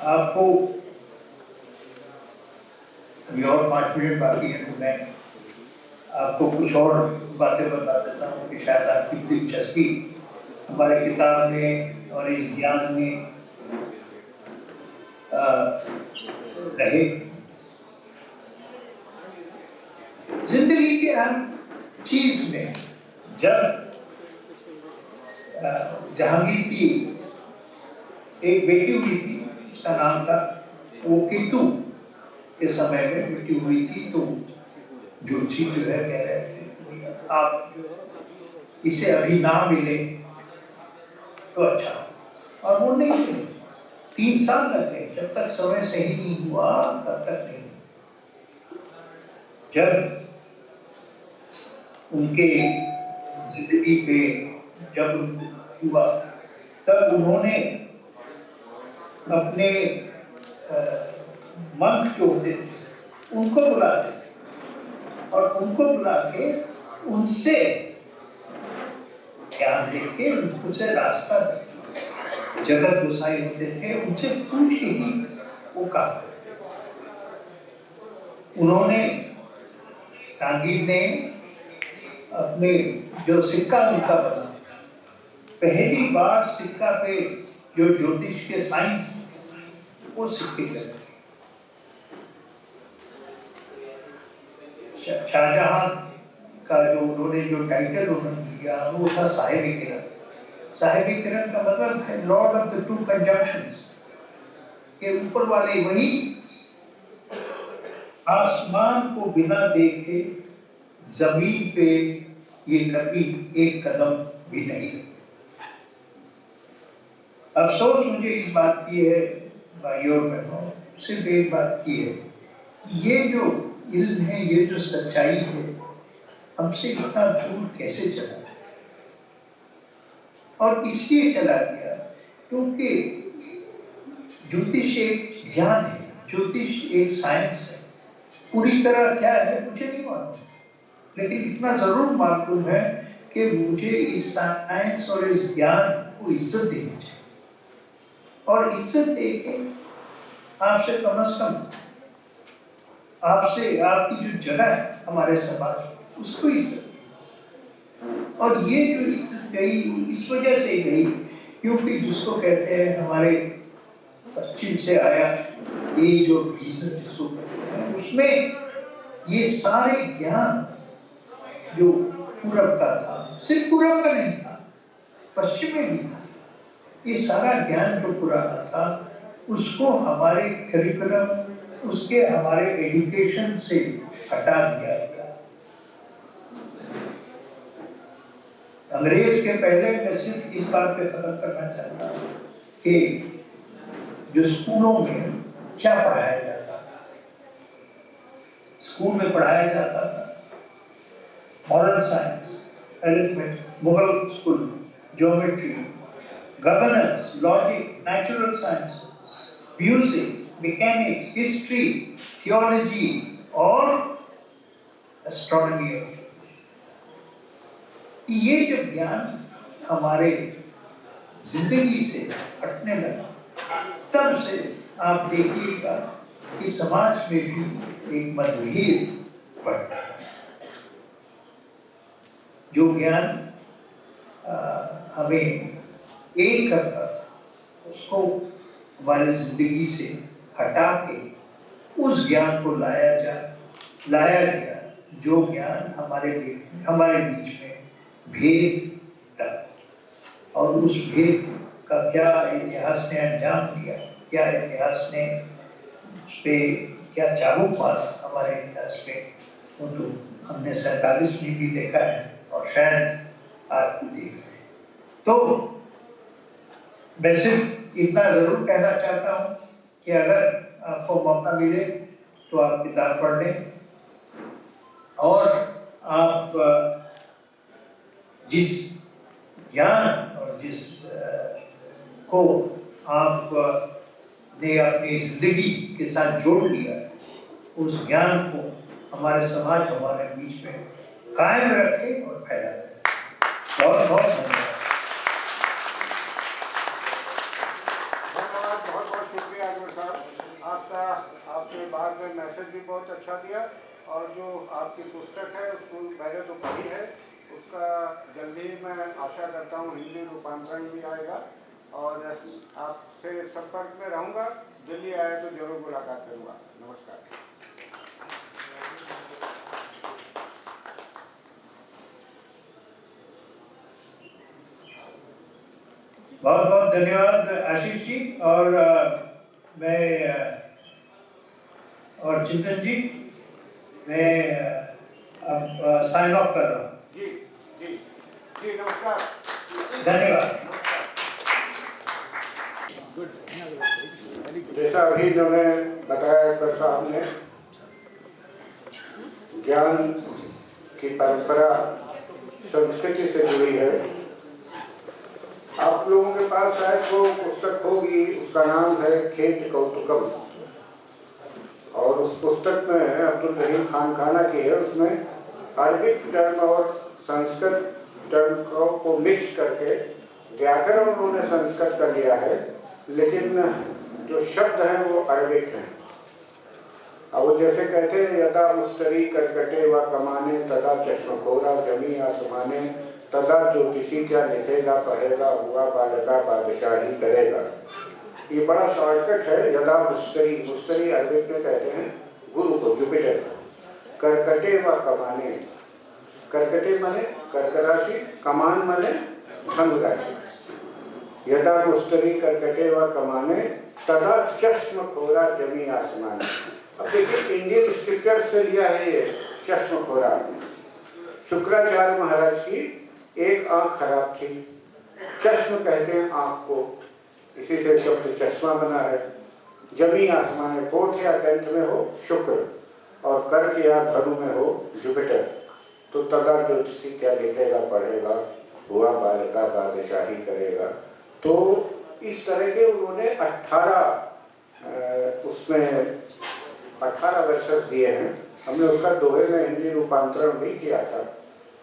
आपको अभी और 5 मिनट बाकी है, तो मैं आपको कुछ और बातें बता देता हूँ कि शायद आपकी दिलचस्पी हमारे किताब में और इस ज्ञान में रहे। जिंदगी के हर चीज में जब जहांगीर की एक बेटी हुई थी, उसका नाम था, वो केतु के समय में बेटी हुई थी, तो जोशी जो है कह रहे थे आप इसे अभी ना मिले तो अच्छा। और वो नहीं मिले, 3 साल लग गए, जब तक समय सही नहीं हुआ तब तक नहीं। जब उनके जिंदगी पे जब हुआ तब उन्होंने अपने मंत्र जो होते थे उनको बुलाते थे और उनको बुला के उनसे ज्ञान लेके उनसे रास्ता देते। जगत गोसाई होते थे, उनसे पूछ के ही वो काम करते। उन्होंने जहांगीर ने अपने जो सिक्का उनका बना, पहली बार सिक्का पे जो ज्योतिष के साइंस वो सिक्के लगे। शाहजहां का जो उन्होंने जो टाइटल उन्होंने दिया वो था साहिब-ए-किरण। साहिब-ए-किरण का मतलब है लॉर्ड ऑफ द 2 कंजंक्शंस, के ऊपर वाले वही आसमान को बिना देखे जमीन पे ये कभी एक कदम भी नहीं। अफसोस मुझे इस बात की है भाइयों और बहनों, सिर्फ एक बात की है, ये जो इल्म है, ये जो सच्चाई है, हमसे इतना दूर कैसे चला गया। और इसलिए चला गया क्योंकि ज्योतिष एक ज्ञान है, ज्योतिष एक साइंस है। पूरी तरह क्या है मुझे नहीं मालूम, लेकिन इतना जरूर मालूम है कि मुझे इस साइंस और इस ज्ञान को इज्जत देनी चाहिए। और इज्जत देके आपसे कम से कम, आपसे आपकी जो जगह है हमारे समाज में उसको इज्जत। और ये जो इज्जत गई इस वजह से गई क्योंकि जिसको कहते हैं हमारे पश्चिम से आया एज ऑफ रीजन जिसको कहते हैं, उसमें ये सारे ज्ञान जो पूरब का था, सिर्फ पूरब का नहीं था, पश्चिम में भी था, ये सारा ज्ञान जो पुराना था उसको हमारे करिकुलम, उसके हमारे एजुकेशन से हटा दिया गया। अंग्रेज के पहले मैं सिर्फ इस बात पे खत्म करना चाहता हूँ कि जो स्कूलों में क्या पढ़ाया जाता था, स्कूल में पढ़ाया जाता था moral science, arithmetic, Mughal school, geometry, governance, logic, natural science, music, mechanics, history, theology और एस्ट्रोनॉमी। ये जो ज्ञान हमारे जिंदगी से हटने लगा, तब से आप देखिएगा कि समाज में भी एक मतभेद बढ़ता है। जो ज्ञान हमें एक करता था उसको हमारी जिंदगी से हटा के उस ज्ञान को लाया गया जो ज्ञान हमारे बीच में भेद था। और उस भेद का क्या इतिहास ने अंजाम दिया, क्या इतिहास ने उस पे क्या चाबुक मारा हमारे इतिहास में वो तो हमने 47 में भी देखा है और शायद आज भी देख रहे हैं। तो मैं सिर्फ इतना जरूर कहना चाहता हूँ कि अगर आपको मौका मिले तो आप किताब पढ़ लें और आप जिस ज्ञान और जिस को आप ने अपनी जिंदगी के साथ जोड़ लिया है, उस ज्ञान को हमारे समाज, हमारे बीच में कायम रखें और फैलाते हैं। बहुत बहुत धन्यवाद। बहुत बहुत शुक्रिया अजमेर साहब आपका। आपने बाद में मैसेज भी बहुत अच्छा दिया और जो आपकी पुस्तक है उसको मैंने तो पढ़ी है, उसका जल्दी मैं आशा करता हूँ हिंदी रूपांतरण भी आएगा और आपसे संपर्क में रहूँगा। दिल्ली आए तो जरूर मुलाकात करूँगा। नमस्कार। बहुत बहुत धन्यवाद आशीष जी। और मैं और चिंतन जी, मैं अब साइन ऑफ कर रहा हूँ। जी जी जी, नमस्कार। धन्यवाद। जैसा अभी इन्होंने बताया अकबर साहब ने, ज्ञान की परंपरा संस्कृति से जुड़ी है। आप लोगों के पास शायद वो पुस्तक होगी, उसका नाम है खेत कौतुकम और उस पुस्तक में अब्दुल करीम खानखाना की है। उसमें अरबिक टर्म और संस्कृत टर्म को मिक्स करके व्याकरण उन्होंने संस्कृत का लिया है, लेकिन जो शब्द हैं वो अरबिक हैं। अब वो जैसे कहते हैं यदा मुस्तरी करकटे व कमाने तदा चश्मखोरा जमी आसमाने तदा ज्योतिषी क्या लिखेगा पढ़ेगा हुआ बालका बादशाही करेगा। ये बड़ा शॉर्टकट है। यदा मुस्तरी, मुस्तरी अरबिक में कहते हैं गुरु को, जुपिटर। करकटे व कमाने, करकटे माने कर्क राशि, कमान माने धनु राशि। यदा मुस्तरी करकटे व कमाने तदा चश्म खोरा जमी आसमान। अब देखिए इंडियन स्क्रिप्चर से लिया है ये चश्म खोरा। शुक्राचार्य महाराज की एक आंख खराब थी, चश्म कहते हैं आंख को, इसी से शब्द चश्मा बना है। जमी आसमान में 4th या 10th में हो शुक्र और कर्क या धनु में हो जुपिटर, तो तदा ज्योतिषी क्या लिखेगा पढ़ेगा हुआ बालका बादशाही करेगा। तो इस तरह के उन्होंने 18 उसमें 18 वर्षस दिए हैं। हमने उसका दोहे में हिंदी रूपांतरण भी किया था।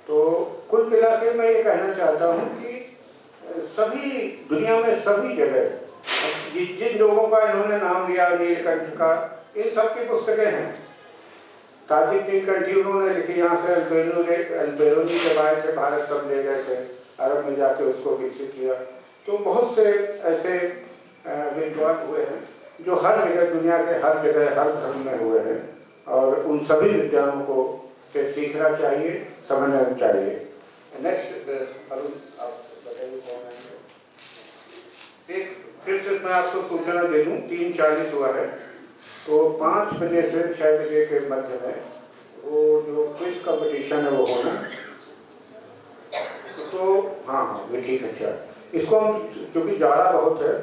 तो कुल मिला के मैं ये कहना चाहता हूँ कि सभी दुनिया में सभी जगह जिन लोगों का इन्होंने नाम लिया, नीलकंठ का, इन सब की पुस्तकें हैं। ताजिक नीलकंठी उन्होंने लिखी, यहाँ से अल्बेरूनी जब आए थे भारत तब ले गए थे, अरब में जाके उसको विकसित किया। तो बहुत से ऐसे विद्वान हुए हैं जो हर जगह, दुनिया के हर जगह हर धर्म में हुए हैं और उन सभी विद्वानों को से सीखना चाहिए, समझना चाहिए। नेक्स्ट अरुण आप बताइए कौन है। एक फिर से मैं आपको सूचना दे दूं, 3:40 हुआ है, तो 5 बजे से 6 बजे के मध्य में वो जो क्विज कंपटीशन है वो होना। तो हाँ वो ठीक है। अच्छा, इसको हम क्योंकि जाड़ा बहुत है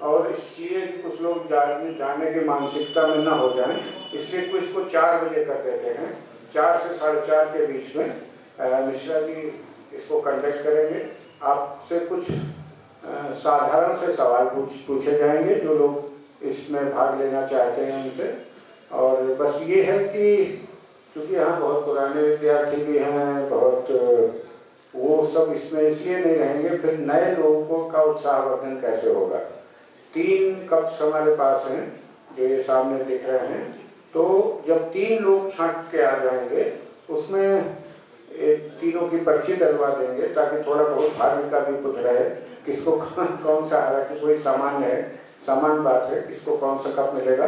और इसलिए कुछ लोग जानने की मानसिकता में ना हो जाएं, इसलिए क्विज को 4 बजे कर देते हैं। 4 से 4:30 के बीच में मिश्रा जी इसको कंडक्ट करेंगे। आपसे कुछ साधारण से सवाल पूछे जाएंगे जो लोग इसमें भाग लेना चाहते हैं उनसे। और बस ये है कि क्योंकि यहाँ बहुत पुराने विद्यार्थी भी हैं, बहुत वो सब इसमें इसलिए नहीं रहेंगे, फिर नए लोगों का उत्साहवर्धन कैसे होगा। 3 कप्स हमारे पास हैं जो ये सामने दिख रहे हैं। तो जब 3 लोग छांट के आ जाएंगे उसमें तीनों की पर्ची डलवा देंगे ताकि थोड़ा बहुत भाग्य का भी कुछ रहे, किसको कौन सा, हालांकि कोई सामान्य है, सामान्य बात है किसको कौन सा कप मिलेगा।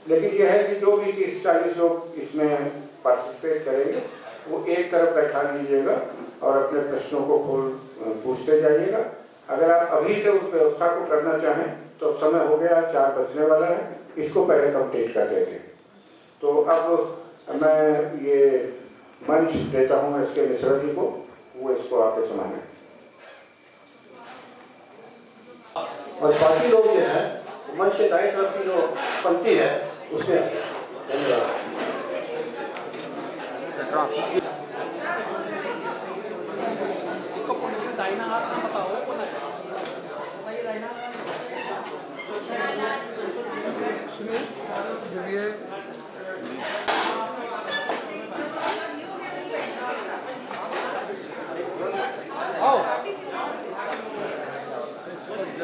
लेकिन यह है कि जो भी 30-40 लोग इसमें पार्टिसिपेट करेंगे वो एक तरफ बैठा लीजिएगा और अपने प्रश्नों को पूछते जाइएगा। अगर आप अभी से उस व्यवस्था को करना चाहें तो समय हो गया, 4 बजने वाला है, इसको पहले कंप्लीट कर देते हैं। तो अब मैं ये मंच देता हूँ इसके मिश्रा जी को, वो इसको आके संभालें। और बाकी लोग जो है मंच के दाएं तरफ की जो पंक्ति है उसमें आए। धन्यवाद। दाहिना हाथ बताओ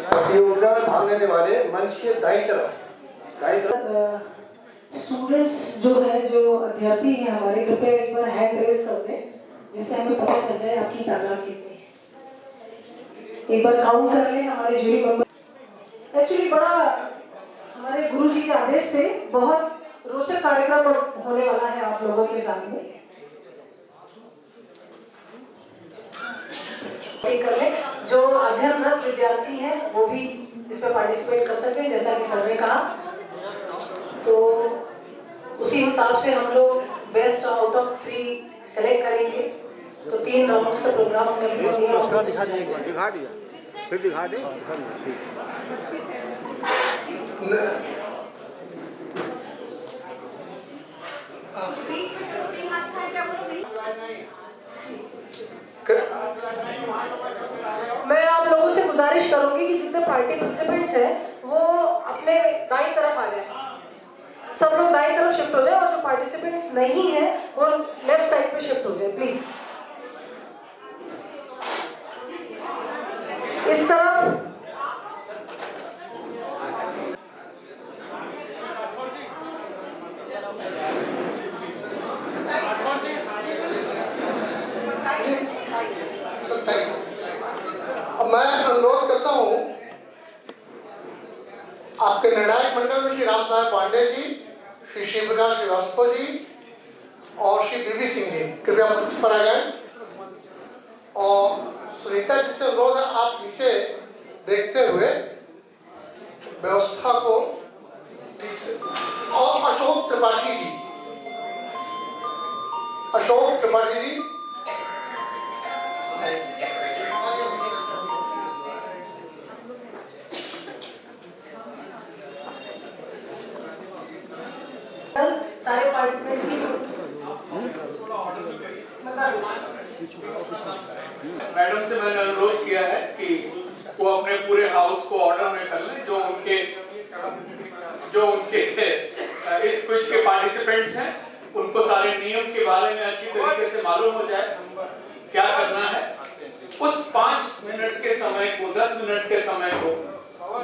प्रतियोगिता में भाग लेने वाले मंच के दाईं तरफ स्टूडेंट्स जो है, जो अध्यार्थी हैं हमारे, कृपया एक बार हैंड रेस कर दें जिससे हमें पता चल जाए आपकी तादाद कितनी है। एक बार काउंट कर लें हमारे जूरी मेंबर। एक्चुअली बड़ा हमारे गुरु जी के आदेश से बहुत रोचक कार्यक्रम होने वाला है आप लोगों के साथ में। कर ले जो अध्ययनरत विद्यार्थी हैं वो भी इसमें पार्टिसिपेट कर सकते हैं, जैसा कि सर ने कहा। तो उसी हिसाब से हम लोग बेस्ट आउट ऑफ 3 सेलेक्ट करेंगे। तो 3 राउंड्स का प्रोग्राम हमने दिखा दिया, फिर दिखा दे। मैं आप लोगों से गुजारिश करूंगी कि जितने पार्टिसिपेंट्स हैं वो अपने दाईं तरफ आ जाएं। सब लोग दाईं तरफ शिफ्ट हो जाए और जो पार्टिसिपेंट्स नहीं हैं वो लेफ्ट साइड पे शिफ्ट हो जाए प्लीज। इस तरफ अब मैं अनुरोध करता हूं आपके निर्णायक मंडल में श्री राम साहब पांडे जी, श्री शिव प्रकाश श्रीवास्तव जी और श्री बीबी सिंह जी कृपया मंच पर आ जाएं। और सुनीता जी से अनुरोध है आप नीचे देखते हुए व्यवस्था को ठीक से। और अशोक त्रिपाठी जी, अशोक त्रिपाठी जी सारे पार्टिसिपेंट मैडम से मैंने अनुरोध किया है कि वो अपने पूरे हाउस को ऑर्डर में कर लें। जो उनके इस क्विज के पार्टिसिपेंट्स हैं उनको सारे नियम के बारे में अच्छी तरीके से मालूम हो जाए क्या करना है। उस 5 मिनट के समय को, 10 मिनट के समय को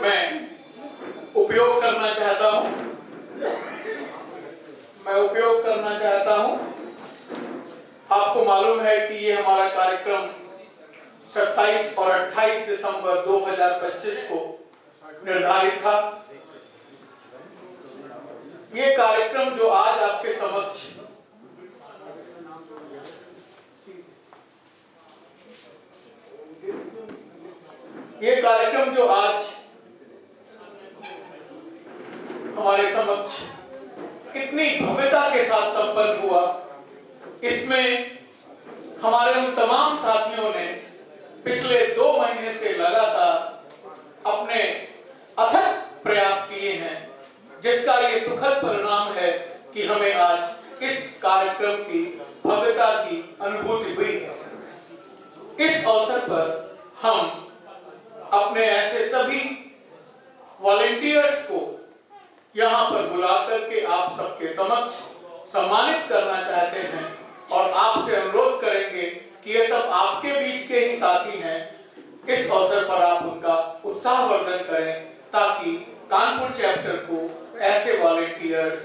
मैं उपयोग करना चाहता हूँ। आपको मालूम है कि ये हमारा कार्यक्रम 27 और 28 दिसंबर 2025 को निर्धारित था। ये कार्यक्रम जो आज आपके समक्ष हमारे समक्ष इतनी भव्यता के साथ संपन्न हुआ, इसमें हमारे उन तमाम साथियों ने पिछले 2 महीने से लगातार अपने अथक प्रयास किए हैं, जिसका ये सुखद परिणाम है कि हमें आज इस कार्यक्रम की भव्यता की अनुभूति हुई है। इस अवसर पर हम अपने ऐसे सभी वॉलंटियर्स को यहाँ पर बुला करके आप सबके समक्ष सम्मानित करना चाहते हैं और आपसे अनुरोध करेंगे कि ये सब आपके बीच के ही साथी हैं। इस अवसर पर आप उनका उत्साहवर्धन करें ताकि कानपुर चैप्टर को ऐसे वॉलंटियर्स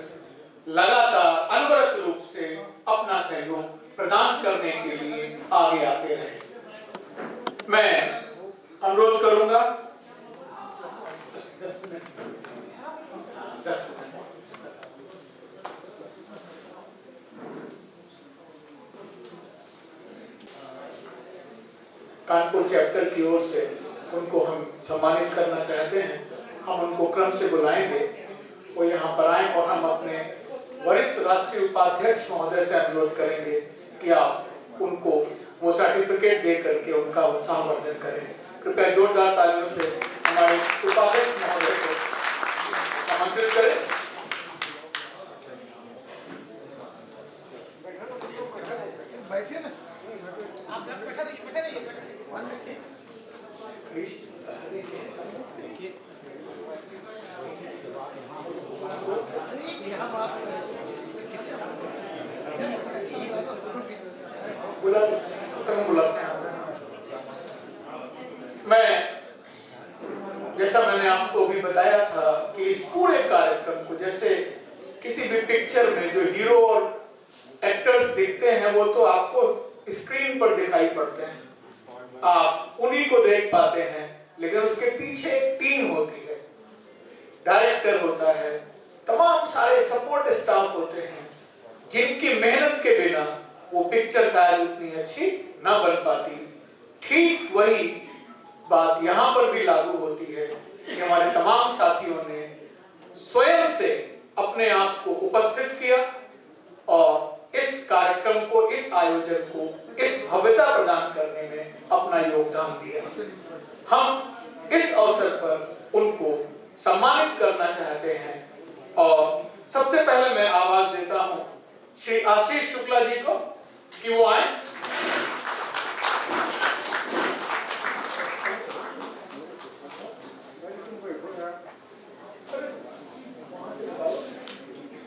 लगातार अनवरत रूप से अपना सहयोग प्रदान करने के लिए आगे आते रहें। मैं अनुरोध करूंगा 10 मिनट कानपुर चैप्टर की ओर से उनको हम सम्मानित करना चाहते हैं। हम उनको क्रम से बुलाएंगे, वो यहाँ पर आए और हम अपने वरिष्ठ राष्ट्रीय उपाध्यक्ष महोदय से अनुरोध करेंगे कि आप उनको वो सर्टिफिकेट दे करके उनका उत्साहवर्धन करें। कृपया जोरदार तालियों से हमारे उपाध्यक्ष महोदय को आमंत्रित करें। बैठिए ना, आप बैठा देखिए, मैं जैसा मैंने आपको भी बताया था कि इस पूरे कार्यक्रम को जैसे किसी भी पिक्चर में जो हीरो और एक्टर्स दिखते हैं वो तो आपको स्क्रीन पर दिखाई पड़ते हैं, आप उन्हीं को देख पाते हैं, लेकिन उसके पीछे एक टीम होती है, डायरेक्टर होता है, तमाम सारे सपोर्ट स्टाफ होते हैं, जिनकी मेहनत के बिना वो पिक्चर शायद उतनी अच्छी ना बन पाती। ठीक वही बात यहाँ पर भी लागू होती है कि हमारे तमाम साथियों ने स्वयं से अपने आप को उपस्थित किया और इस कार्यक्रम को, इस आयोजन को, इस भव्यता प्रदान करने में अपना योगदान दिया। हम इस अवसर पर उनको सम्मानित करना चाहते हैं और सबसे पहले मैं आवाज देता हूं श्री आशीष शुक्ला जी को कि वो आए।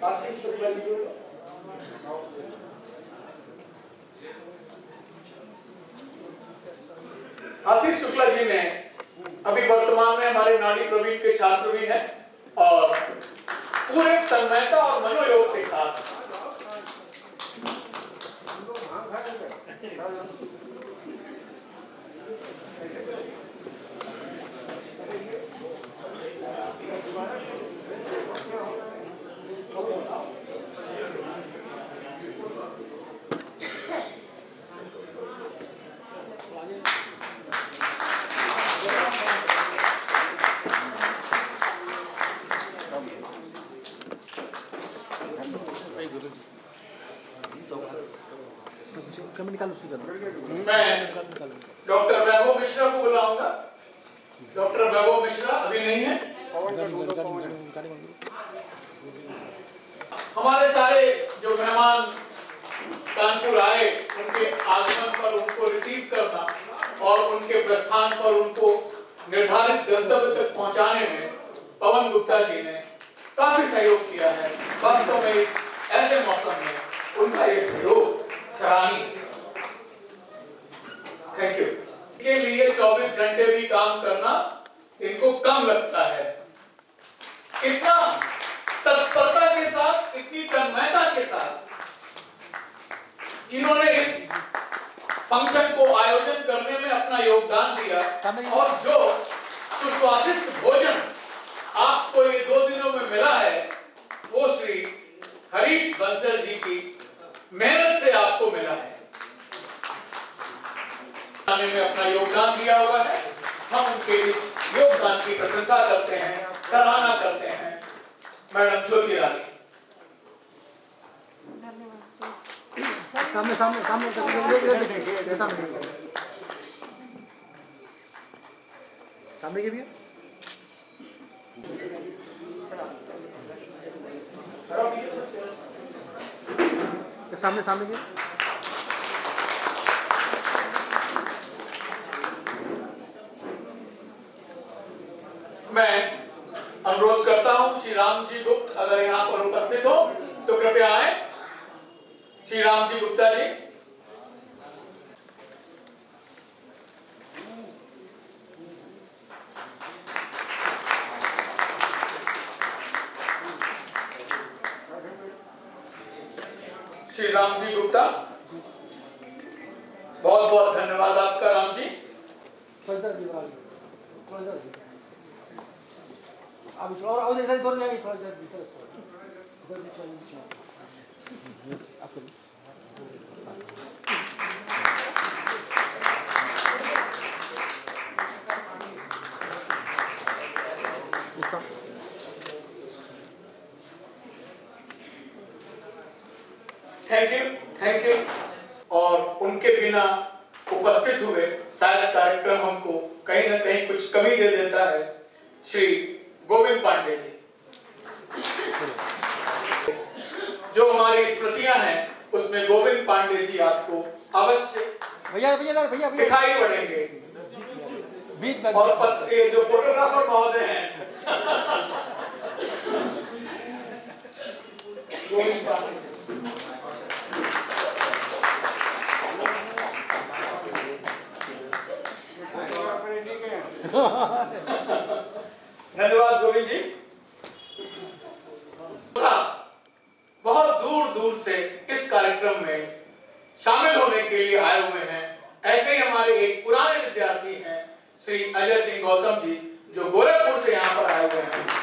आशीष शुक्ला जी को आशीष शुक्ला जी ने अभी वर्तमान में हमारे नाड़ी प्रवीण के छात्र भी हैं और पूरे तन्मयता और मनोयोग के साथ मैं डॉक्टर वैभव मिश्रा को बुलाऊंगा। डॉक्टर वैभव मिश्रा अभी नहीं है। हमारे सारे जो मेहमान कानपुर आए, उनके आगमन पर उनको रिसीव करना और उनके प्रस्थान पर उनको निर्धारित गंतव्य तक पहुंचाने में पवन गुप्ता जी ने काफी सहयोग किया है। वास्तव में इस ऐसे मौसम में उनका ये सहयोग सराहनीय है। Thank you. के लिए 24 घंटे भी काम करना इनको कम लगता है। इतना तत्परता के साथ, इतनी तन्मयता के साथ इन्होंने इस फंक्शन को आयोजन करने में अपना योगदान दिया और जो सुस्वादिष्ट भोजन आपको ये 2 दिनों में मिला है वो श्री हरीश बंसल जी की मेहनत से आपको मिला है। में अपना योगदान दिया हुआ है। हम उनके इस योगदान की प्रशंसा करते हैं, सराहना करते हैं। मैडम ज्योति रानी सामने सामने सामने सामने के भी सामने सामने के मैं अनुरोध करता हूं श्री राम जी गुप्त अगर यहाँ पर उपस्थित हो तो कृपया आए। श्री राम जी गुप्ता जी। श्री राम जी गुप्ता, बहुत बहुत धन्यवाद आपका राम जी। अब और इधर इधर जाएंगे थोड़ा इधर थैंक यू। और उनके बिना उपस्थित हुए शायद कार्यक्रम हमको कहीं ना कहीं कुछ कमी दे देता है। श्री गोविंद पांडे जी, जो हमारी स्मृतियां हैं उसमें गोविंद पांडे जी आपको अवश्य भैया भैया भैया दिखाई पड़ेंगे। बीच में और ये जो फोटोग्राफर महोदय हैं गोविंद पांडे, धन्यवाद गोविंद जी। बहुत दूर दूर से इस कार्यक्रम में शामिल होने के लिए आए हुए हैं। ऐसे ही हमारे एक पुराने विद्यार्थी हैं श्री अजय सिंह गौतम जी, जो गोरखपुर से यहाँ पर आए हुए हैं।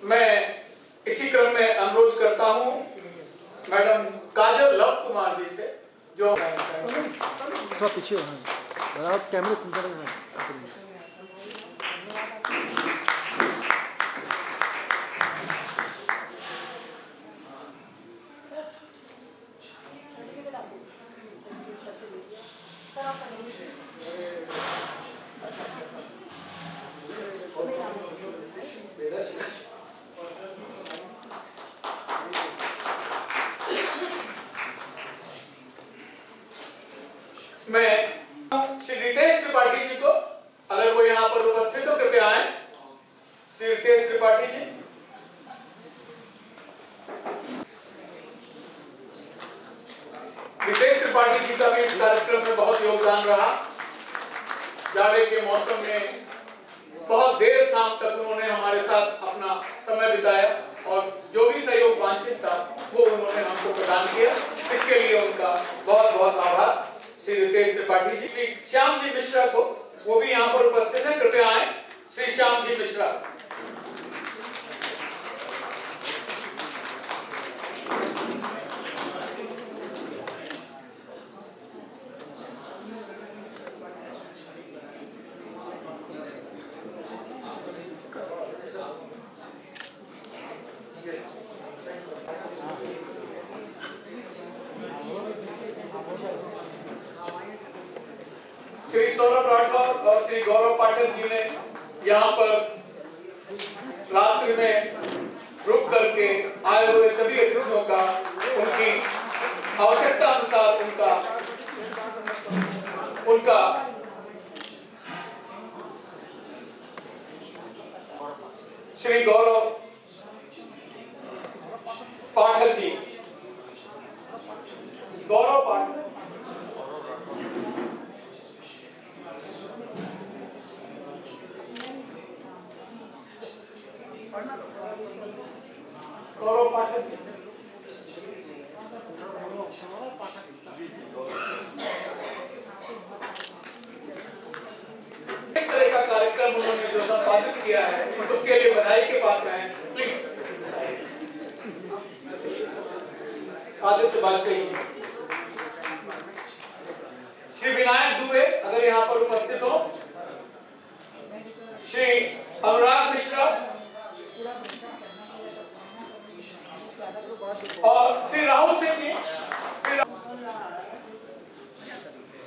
मैं इसी क्रम में अनुरोध करता हूं मैडम काजल लव कुमार जी से, जो थोड़ा पीछे हो, आप कैमरे से अंदर हैं। मैं श्री रितेश त्रिपाठी जी को, अगर वो यहाँ पर उपस्थित हो कृपया आए। श्री रितेश त्रिपाठी जी, रितेश त्रिपाठी जी का भी इस कार्यक्रम में बहुत योगदान रहा। जाड़े के मौसम में बहुत देर शाम तक उन्होंने हमारे साथ अपना समय बिताया और जो भी सहयोग वांछित था वो उन्होंने हमको प्रदान किया। इसके लिए उनका बहुत बहुत आभार। श्री रितेश त्रिपाठी जी, श्री श्याम जी मिश्रा को, वो भी यहाँ पर उपस्थित हैं, कृपया आए। श्री श्याम जी मिश्रा, श्री सौरभ राठौर और श्री गौरव पाठक जी ने यहाँ पर रात्रि में रुक करके आए हुए सभी अतिथियों का उनकी आवश्यकता अनुसार उनका श्री गौरव पाठक जी, गौरव पाठक, गौरव पाठक जी, इस तरह का कार्यक्रम उन्होंने जो संपादित किया है उसके लिए बधाई के पात्र हैं। प्लीज आदित्य वाजपेयी, श्री विनायक दुबे अगर यहाँ पर उपस्थित हो, श्री अनुराग मिश्रा और श्री राहुल सिंह जी।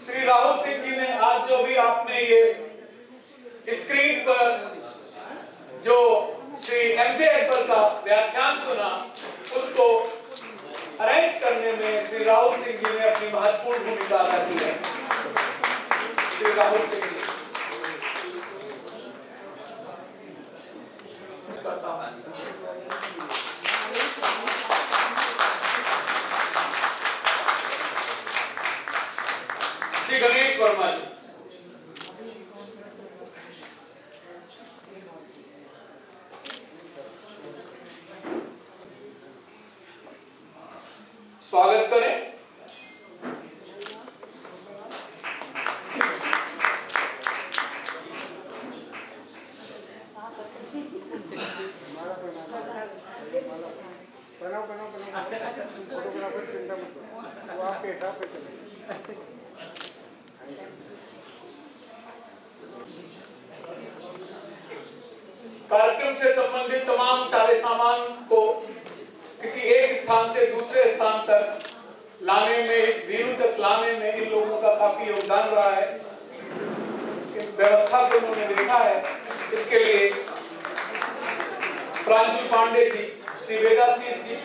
श्री राहुल सिंह जी ने आज जो भी आपने ये स्क्रीन पर जो श्री एमजे अकबर का व्याख्यान सुना, उसको अरेंज करने में श्री राहुल सिंह जी ने अपनी महत्वपूर्ण भूमिका अदा की है। श्री राहुल सिंह जी, श्री गणेश वर्मा जी, स्वागत करें। फोटोग्राफर चिंता मत करो, वो आपके हिसाब से चलेगा। कार्यक्रम से संबंधित तमाम सारे सामान को किसी एक स्थान से दूसरे स्थान तक लाने में, इस वीरू तक लाने में इन लोगों का काफी योगदान रहा है। व्यवस्था को उन्होंने देखा है, इसके लिए प्रांजल पांडे जी, श्री वेदाशीष जी,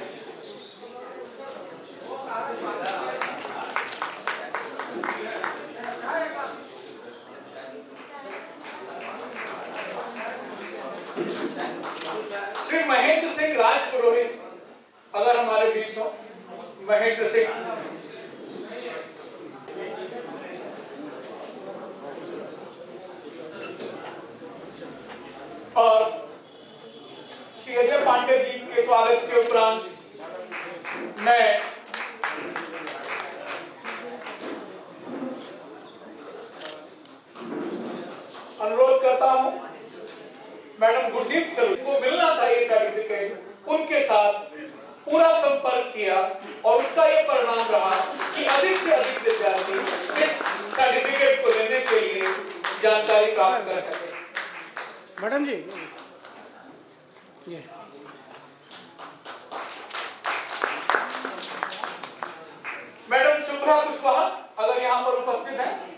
श्री महेंद्र सिंह राजपुरोहित अगर हमारे बीच हो, महेंद्र सिंह, और श्री अजय पांडे जी के स्वागत के उपरांत मैं अनुरोध करता हूं, मैडम गुरदीप सर को मिलना था ये सर्टिफिकेट, उनके साथ पूरा संपर्क किया और उसका ये परिणाम रहा कि अधिक से अधिक विद्यार्थी इस सर्टिफिकेट को लेने के लिए जानकारी प्राप्त कर सके। मैडम जी ये मैडम शुभ्रा कुशवाहा अगर यहाँ पर उपस्थित है।